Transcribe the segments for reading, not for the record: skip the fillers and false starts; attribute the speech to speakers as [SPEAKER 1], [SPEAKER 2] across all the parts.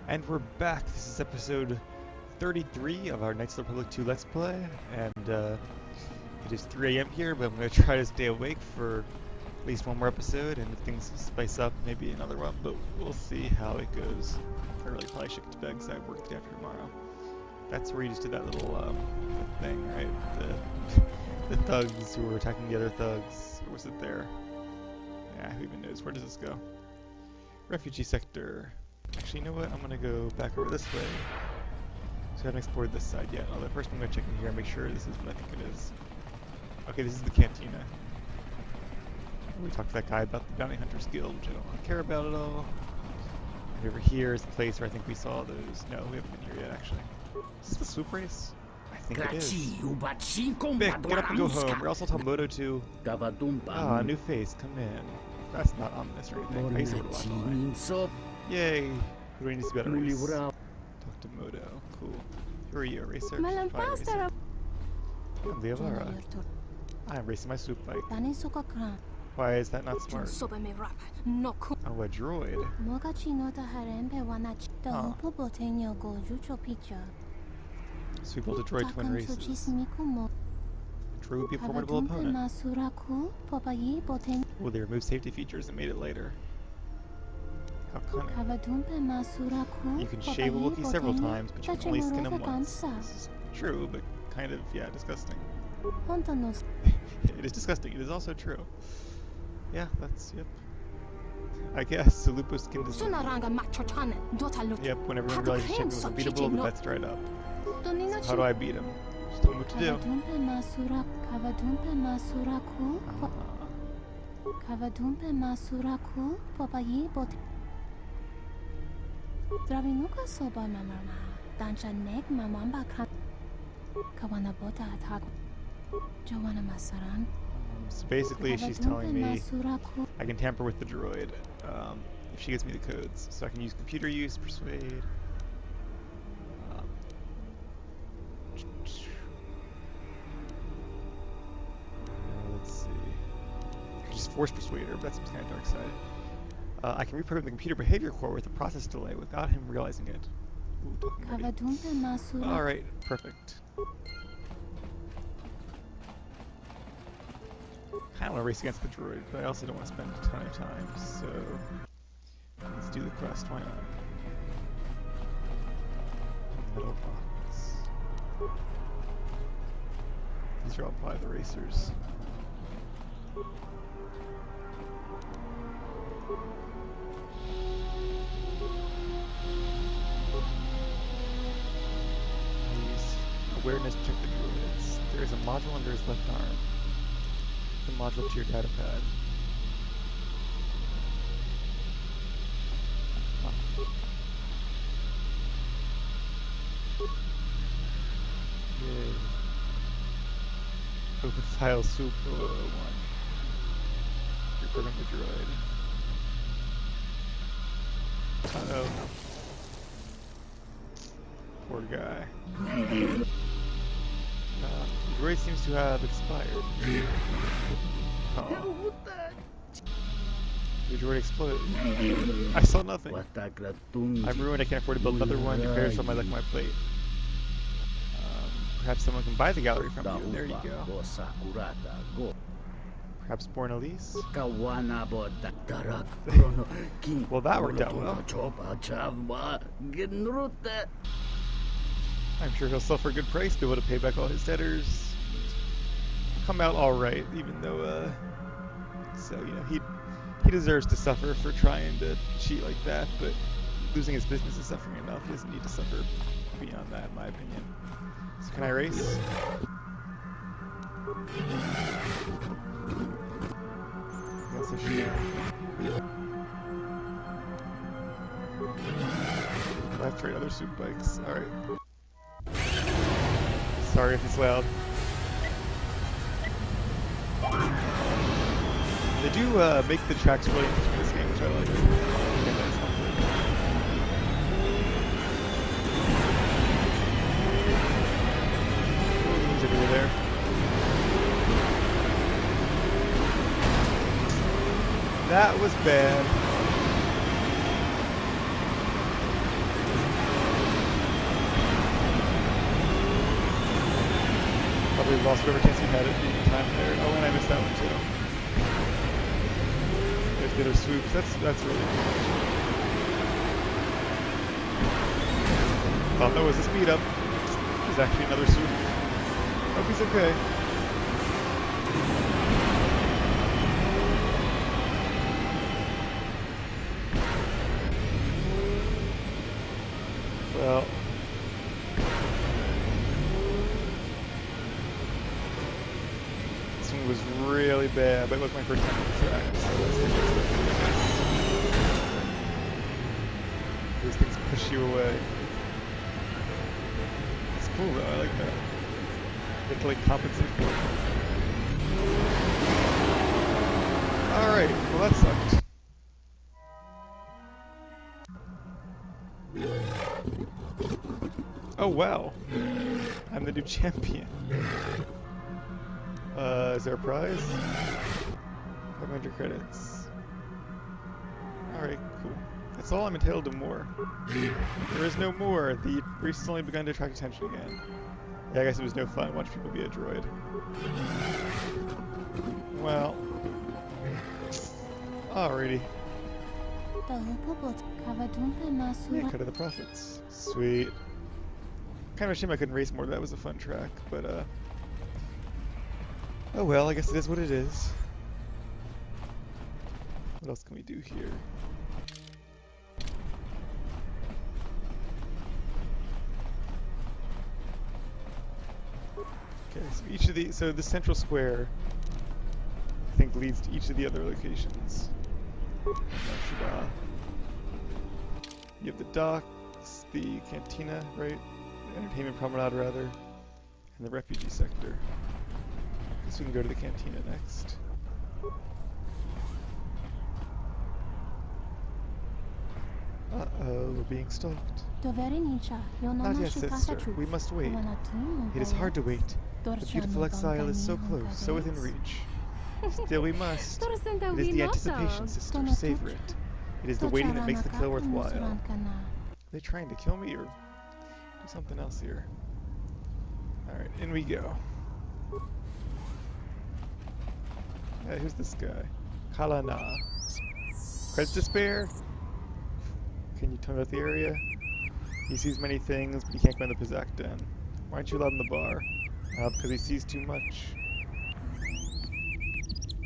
[SPEAKER 1] And we're back. This is episode 33 of our Knights of the Republic 2 Let's Play, and it is 3 a.m. here, but I'm going to try to stay awake for at least one more episode, and if things spice up, maybe another one, but we'll see how it goes. I really probably should get to bed because I have work to do after tomorrow. That's where you just did that little thing, right? The thugs who were attacking the other thugs. Or was it there? Yeah, who even knows? Where does this go? Refugee sector. Actually, you know what? I'm gonna go back over this way. So I haven't explored this side yet. Although first I'm gonna check in here and make sure this is what I think it is. Okay, this is the cantina. We talked to that guy about the Bounty Hunters Guild, which I don't really care about at all. And over here is the place where I think we saw those. No, we haven't been here yet, actually. Is this the swoop race? I think it is. Vic, get up and go home. We're also telling Moto to... Ah, new face, come in. That's not ominous or anything. I used to watch online. Yay! Who do I need to be better race? Talk to Moto. Cool. Who are you, a racer? I'm Leovara. I'm racing my swoop bike. Why is that not smart? Oh, a droid. So we built a droid twin races. Droid would be a formidable opponent. Well, they removed safety features and made it later. How cunning. You can shave a Wookiee several times, but you can only skin him once. This is true, but kind of, yeah, disgusting. It is disgusting. It is also true. Yeah, that's, yep. I guess, so Lupo skinned his... Yep, when everyone realized the champion was unbeatable, the bets dried up. So how do I beat him? Just tell me what to do. So basically she's telling me I can tamper with the droid if she gives me the codes. So I can use computer use, persuade. Let's see. I can just force persuade her, but that's kind of dark side. I can reprogram the computer behavior core with a process delay without him realizing it. Alright, perfect. I kind of want to race against the droid, but I also don't want to spend a ton of time, so let's do the quest, why not? Metal box. These are all probably the racers. Awareness, check the droids. There is a module under his left arm. The module to your data pad. Oh. Yay. Open file soup 001. Reporting the droid. Uh-oh. Poor guy. The droid seems to have expired. Oh. The droid exploded. I saw nothing. I'm ruined. I can't afford to build another one. You perished on my luck, my plate. Perhaps someone can buy the gallery from you. There you go. Perhaps Born Elise? Well, that worked out well. I'm sure he'll sell for a good price, be able to pay back all his debtors. Come out alright, even though, so, you know, he deserves to suffer for trying to cheat like that, but losing his business is suffering enough. He doesn't need to suffer beyond that, in my opinion. So can I race? Yes, I should. That's right, other soup bikes. Alright. Sorry if it's loud. They do make the tracks really interesting in this game, which I like. He's over there. That was bad. probably lost whatever chance he had at being time there. Oh, and I missed that one too. There's the other swoops. That's really good. Thought that was a speed up. There's actually another swoop. Hope he's okay. Well, this one was really bad, but it was my first time on the track, so let's take it. These things push you away. It's cool though, I like that. You have to like compensate for it. Alright, well that sucked. Oh wow, I'm the new champion. Is there a prize? 500 credits. Alright, cool. That's all I'm entitled to more. There is no more. The race has only begun to attract attention again. Yeah, I guess it was no fun watching people be a droid. Well. Alrighty. Yeah, cut of the profits. Sweet. Kind of a shame I couldn't race more. That was a fun track, but oh well, I guess it is what it is. What else can we do here? Okay, so each of the the central square I think leads to each of the other locations. You have the docks, the cantina, right? The entertainment promenade, rather, and the refugee sector. I guess we can go to the cantina next. Uh-oh, we're being stalked. Not yet, sister. We must wait. It is hard to wait. The beautiful exile is so close, so within reach. Still we must. It is the anticipation, sister. Savor it. It is the waiting that makes the kill worthwhile. Are they trying to kill me or do something else here? Alright, in we go. Who's this guy? Kalana. Credits to spare? Can you tell me about the area? He sees many things, but he can't go in the Pizak Den. Why aren't you allowed in the bar? Because he sees too much.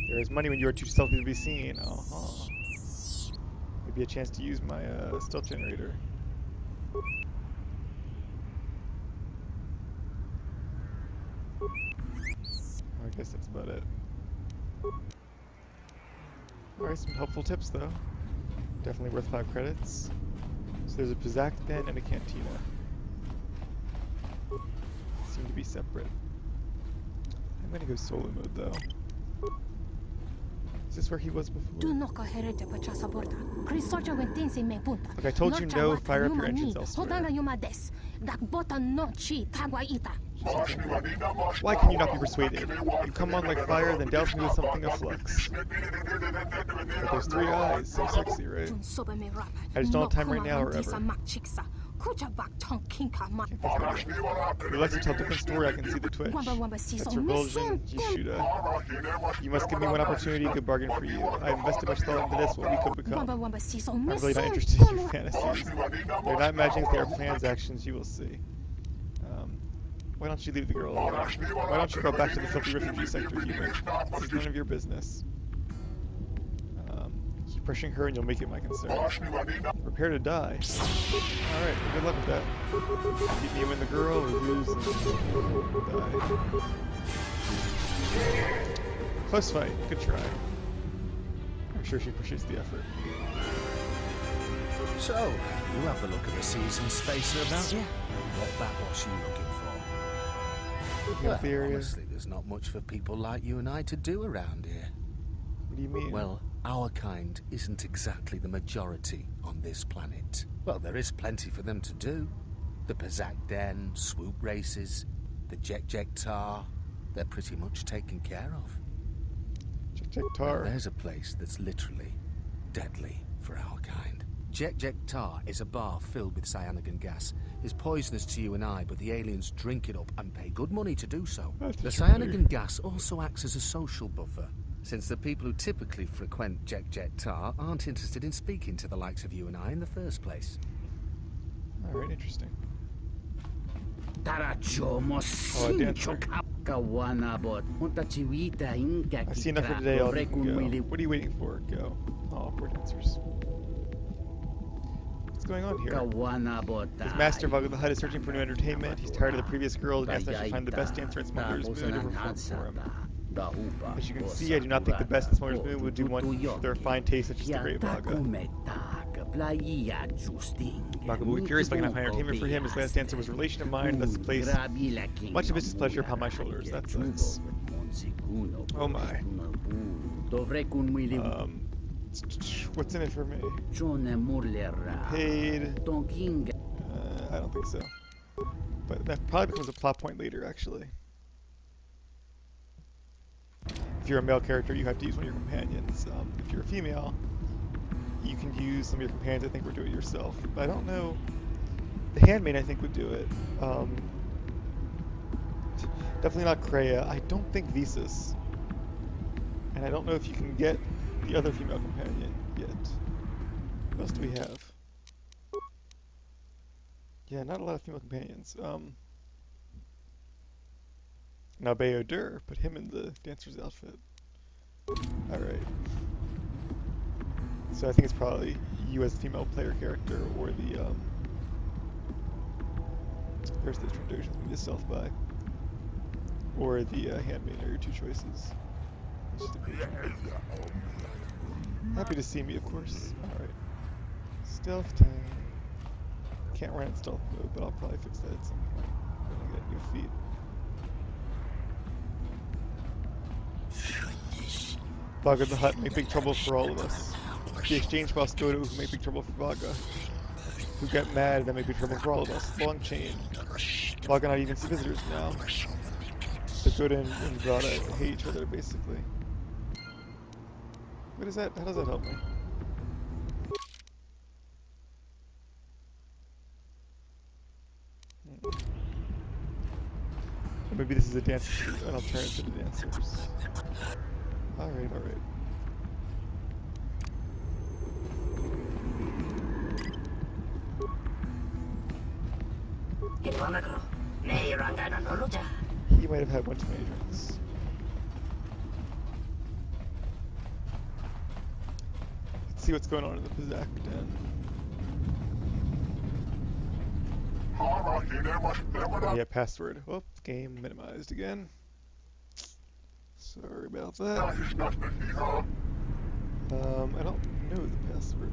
[SPEAKER 1] There is money when you are too stealthy to be seen. Uh-huh. Maybe a chance to use my stealth generator. Oh, I guess that's about it. Alright, some helpful tips though. Definitely worth 5 credits. So there's a Pizak Den and a cantina. Seem to be separate. I'm gonna go solo mode though. Is this where he was before? Look, I told you no, fire up your engines elsewhere. Why can you not be persuaded? You come on like fire, then douse me with something of flux. But those 3 eyes, so sexy, right? I just don't have time right now or ever. You like to tell a different story, I can see the twitch. That's revulsion, Yishuda. You must give me one opportunity, good bargain for you. I invested much thought into this, what we could become. I'm really not interested in your fantasies. They're not imaginings, they are plans, actions, you will see. Why don't you leave the girl alone? Why don't you go back to the filthy refugee sector, human? This is none of your business. Keep pressuring her and you'll make it my concern. Prepare to die. Alright, well, good luck with that. Keep me win the girl or lose and die. Close fight. Good try. I'm sure she appreciates the effort.
[SPEAKER 2] So, you have a look at the seasoned spacer about you? What that was you looking for? Well, honestly, there's not much for people like you and I to do around here.
[SPEAKER 1] What do you mean?
[SPEAKER 2] Well, our kind isn't exactly the majority on this planet. Well, there is plenty for them to do. The Pizak Den, swoop races, the Jek-Jek-Tar, they're pretty much taken care of.
[SPEAKER 1] Jek-Jek-Tar.
[SPEAKER 2] Well, there's a place that's literally deadly for our kind. Tar is a bar filled with cyanogen gas. It's poisonous to you and I, but the aliens drink it up and pay good money to do so.
[SPEAKER 1] That's
[SPEAKER 2] The
[SPEAKER 1] true.
[SPEAKER 2] cyanogen gas also acts as a social buffer, since the people who typically frequent Tar aren't interested in speaking to the likes of you and I in the first place.
[SPEAKER 1] Alright, interesting.
[SPEAKER 3] I see
[SPEAKER 1] enough for today, I'll go. What are you waiting for? Go. Oh, poor dancers. What's going on here? His master, Vago the Hutt, is searching for new entertainment. He's tired of the previous girls and asks us to find the best dancer in Smuggler's Moon to perform for him. As you can see, I do not think the best in Smuggler's Moon would do one for their fine taste such as the great Vaga. Vaga will be furious if I cannot find entertainment for him. His last dancer was a relation of mine, and thus placed much of his displeasure upon my shoulders. That sucks. Oh my. What's in it for me? Paid. I don't think so. But that probably becomes a plot point later, actually. If you're a male character, you have to use one of your companions. If you're a female, you can use some of your companions, I think, or do it yourself. But I don't know. The handmaid, I think, would do it. Definitely not Kreia. I don't think Visas. And I don't know if you can get the other female companion yet. What else do we have? Yeah, not a lot of female companions. Now Bayodur, put him in the dancer's outfit. Alright. So I think it's probably you as the female player character, or the, there's the Trandoshans we need to stealth-buy. Or the handmaid are your two choices. Happy to see me, of course. Alright. Stealth time. Can't run in stealth mode, but I'll probably fix that at some point when I get new feet. Vaga the Hutt make big trouble for all of us. The exchange boss Dodo who make big trouble for Vaga. Who get mad, that make big trouble for all of us. Long chain. Vaga not even see visitors now. The good and Vada hate each other, basically. What is that? How does that help me? Or maybe this is a dance, an alternative to dancers. Alright, alright. He might have had one too many drinks. Let's see what's going on in the Pizak Den. Yeah, password. Whoop, game minimized again. Sorry about that. I don't know the password.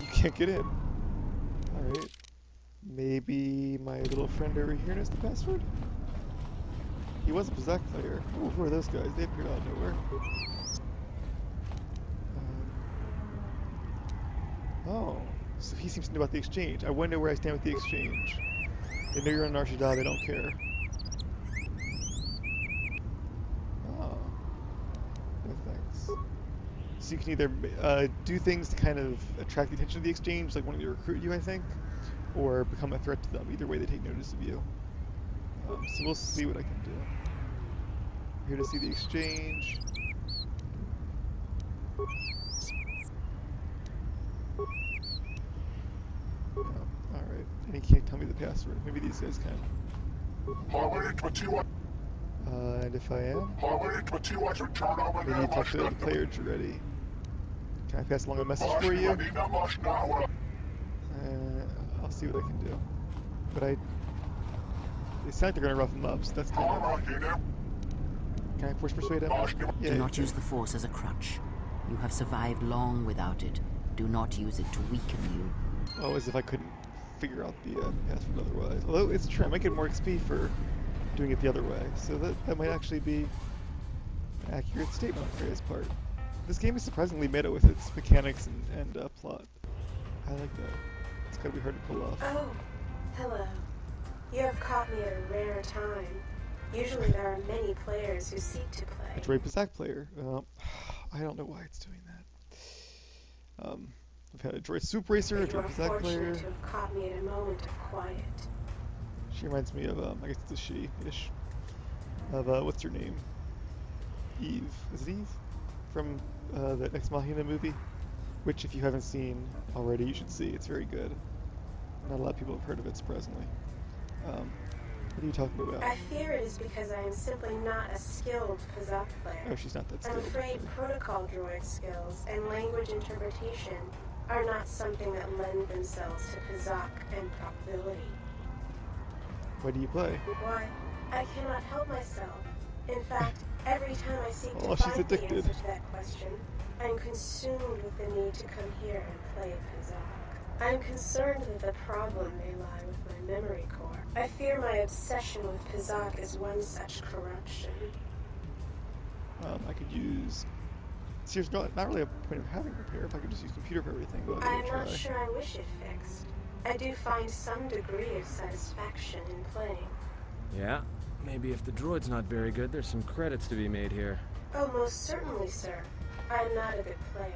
[SPEAKER 1] You can't get in. Alright. Maybe my little friend over here knows the password? He was a Pizak player. Oh, who are those guys? They appeared out of nowhere. Oh, so he seems to know about the exchange. I wonder where I stand with the exchange. They know you're on Narshada, they don't care. Oh. No thanks. So you can either do things to kind of attract the attention of the exchange, like wanting to recruit you, I think, or become a threat to them. Either way, they take notice of you. So we'll see what I can do. I'm here to see the exchange. Yeah, alright. And he can't tell me the password. Maybe these guys can. And if I am? Maybe you talk to the other player already. Can I pass along a message for you? I'll see what I can do. But they sound like they're gonna rough him up, so that's kind of... Can I force persuade him? Yeah,
[SPEAKER 4] do not use the Force as a crutch. You have survived long without it. Do not use it to weaken you.
[SPEAKER 1] Oh, as if I couldn't figure out the password otherwise. Although it's true, I might get more XP for doing it the other way. So that might actually be an accurate statement on Freya's part. This game is surprisingly meta with its mechanics and plot. I like that. It's gotta be hard to pull off.
[SPEAKER 5] Oh, hello. You have caught me at a rare time. Usually there are many players who seek to play.
[SPEAKER 1] It's a Pizak player. I don't know why it's doing that. I've had a droid soup racer, a
[SPEAKER 5] But you
[SPEAKER 1] droid
[SPEAKER 5] are
[SPEAKER 1] Pizak player.
[SPEAKER 5] fortunate to have caught me at a moment of quiet.
[SPEAKER 1] She reminds me of, I guess it's a she-ish, of, what's her name? Eve. Is it Eve? From the Ex Machina movie? Which, if you haven't seen already, you should see. It's very good. Not a lot of people have heard of it, surprisingly. What are you talking about?
[SPEAKER 5] I fear it is because I am simply not a skilled Pazak player.
[SPEAKER 1] Oh, she's not that
[SPEAKER 5] I'm
[SPEAKER 1] skilled.
[SPEAKER 5] afraid protocol droid skills and language interpretation are not something that lend themselves to Pazak and probability.
[SPEAKER 1] Why do you play?
[SPEAKER 5] Why? I cannot help myself. In fact, every time I seek
[SPEAKER 1] Oh,
[SPEAKER 5] to
[SPEAKER 1] she's
[SPEAKER 5] find the
[SPEAKER 1] addicted.
[SPEAKER 5] answer to that question, I am consumed with the need to come here and play Pazak. I am concerned that the problem may lie with my memory core. I fear my obsession with Pazak is one such corruption.
[SPEAKER 1] I could use... See, there's not really a point of having repair if I could just use computer for everything, but
[SPEAKER 5] I
[SPEAKER 1] I'll
[SPEAKER 5] am
[SPEAKER 1] give it a
[SPEAKER 5] not
[SPEAKER 1] try.
[SPEAKER 5] sure I wish it fixed. I do find some degree of satisfaction in playing.
[SPEAKER 3] Yeah, maybe if the droid's not very good, there's some credits to be made here.
[SPEAKER 5] Oh, most certainly, sir. I am not a good player.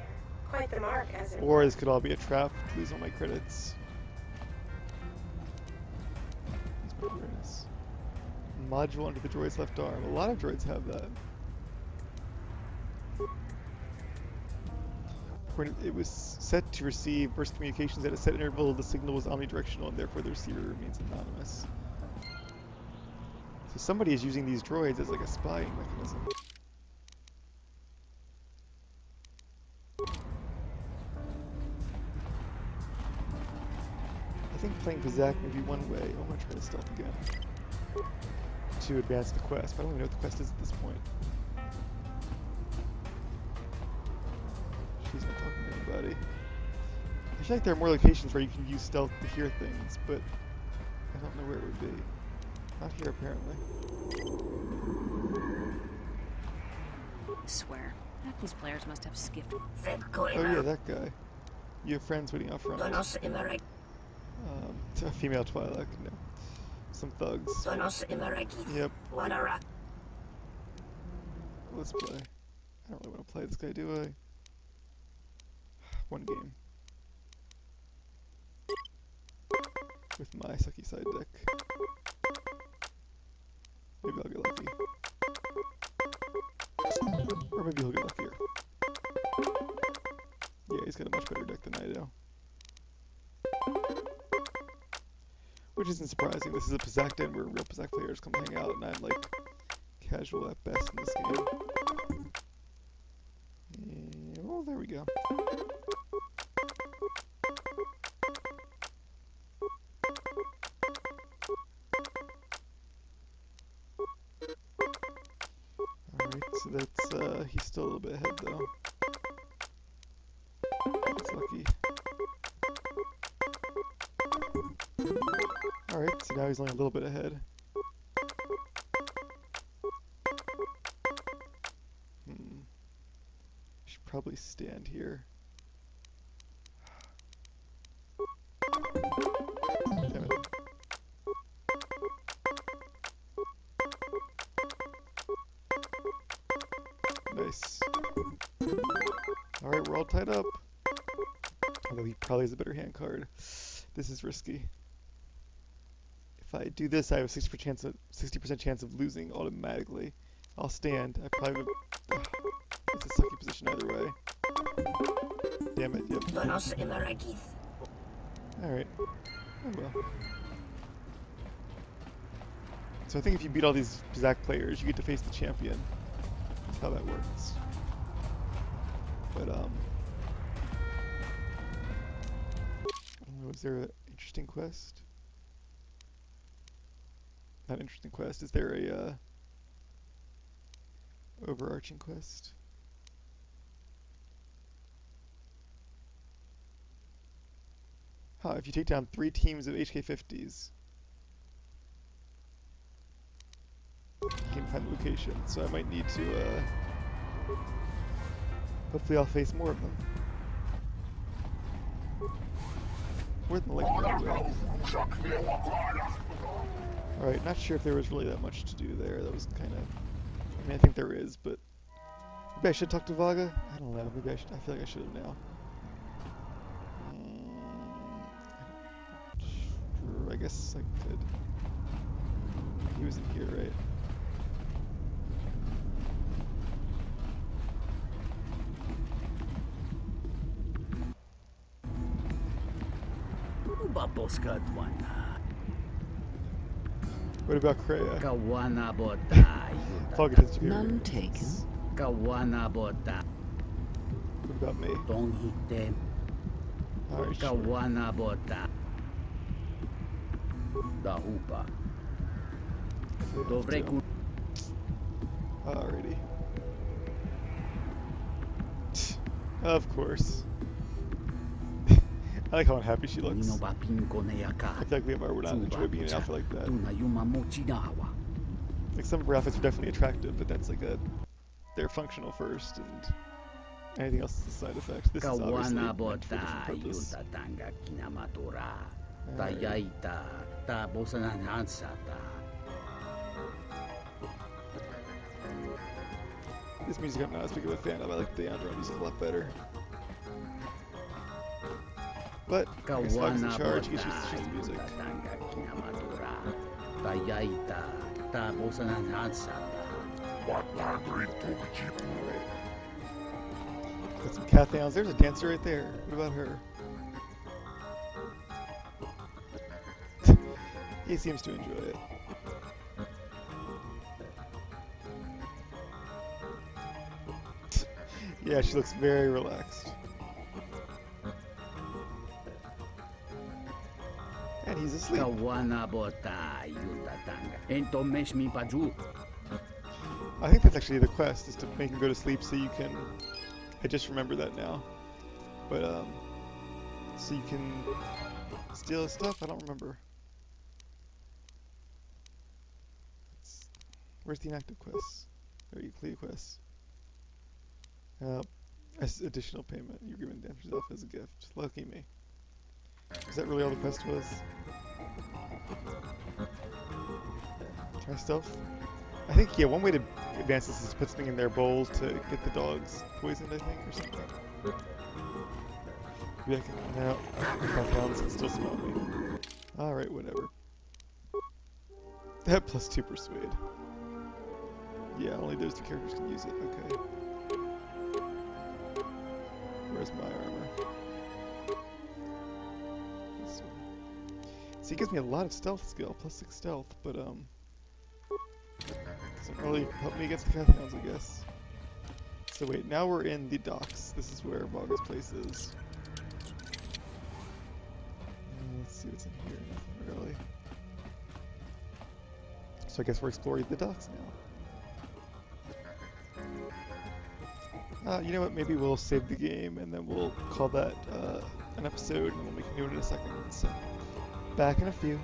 [SPEAKER 5] Quite the mark, as it
[SPEAKER 1] Or
[SPEAKER 5] were.
[SPEAKER 1] this could all be a trap to lose all my credits. Use my awareness. Module under the droid's left arm. A lot of droids have that. When it was set to receive burst communications at a set interval, the signal was omnidirectional and therefore the receiver remains anonymous. So somebody is using these droids as like a spying mechanism. I think playing Pazak may be one way. I'm gonna try to stealth again. To advance the quest, but I don't even know what the quest is at this point. She's not talking to anybody. I feel like there are more locations where you can use stealth to hear things, but I don't know where it would be. Not here, apparently.
[SPEAKER 4] I swear, these players must have skipped.
[SPEAKER 1] Oh yeah, that guy. You have friends waiting out front. A female Twi'lek, no. Some thugs. Yep. Let's play. I don't really want to play this guy, do I? One game. With my sucky side deck. Maybe I'll get lucky. Or maybe he'll get luckier. Yeah, he's got a much better deck than I do. Which isn't surprising. This is a Pazak den where real Pazak players come hang out, and I'm like casual at best in this game. Yeah, well, there we go. Alright, so that's, he's still a little bit ahead though. That's lucky. Alright, so now he's only a little bit ahead. Should probably stand here. Damn it. Nice. Alright, we're all tied up. Although he probably has a better hand card. This is risky. If I do this, I have a 60% chance of losing automatically. I'll stand. I probably would... It's a sucky position either way. Damn it, yep. Alright. Oh well. So I think if you beat all these Pazak players, you get to face the champion. That's how that works. But, I don't know, is there an interesting quest? Not interesting quest, is there a, overarching quest? Huh, if you take down 3 teams of HK-50s, you can find the location, so I might need to, hopefully I'll face more of them. More than likely, anyway. Alright, not sure if there was really that much to do there. That was kind of... I mean, I think there is, but... Maybe I should talk to Vaga? I don't know. Maybe I should... I feel like I should have now. I guess I could. He was in here, right? What about Kreia? Fog tends to be
[SPEAKER 4] None
[SPEAKER 1] very
[SPEAKER 4] taken.
[SPEAKER 1] intense. What about me? Alright, sure. Alrighty. Of course. I like how unhappy she looks. I feel like Leomar would not enjoy being in an outfit like that. Like some of her outfits are definitely attractive, but that's like they're functional first, and anything else is a side effect. This is obviously meant for a different purpose. Alright. This music I'm not as big of a fan of. I like the Andron music a lot better. But I guess Fog's in charge, he gets used to the music. Alright. Got some Cathayons. There's a dancer right there. What about her? He seems to enjoy it. Yeah, she looks very relaxed. And he's asleep. I think that's actually the quest, is to make him go to sleep so you can... I just remember that now. But, so you can steal his stuff? I don't remember. Where's the inactive quests? Or Euclid quests? Additional payment. You're given damage yourself as a gift. Lucky me. Is that really all the quest was? Try stealth? I think, yeah, one way to advance this is to put something in their bowl to get the dogs poisoned, I think, or something. Maybe I can... No. Confounds can still smell me. Alright, whatever. That plus 2 persuade. Yeah, only those two characters can use it. Okay. Where's my armor? This one. See, it gives me a lot of stealth skill, plus 6 stealth, but doesn't really help me against the Cathayons, I guess. So wait, now we're in the docks. This is where Vaga's place is. Let's see what's in here. Nothing really. So I guess we're exploring the docks now. You know what, maybe we'll save the game and then we'll call that an episode and we'll make a new one in a second. So, back in a few.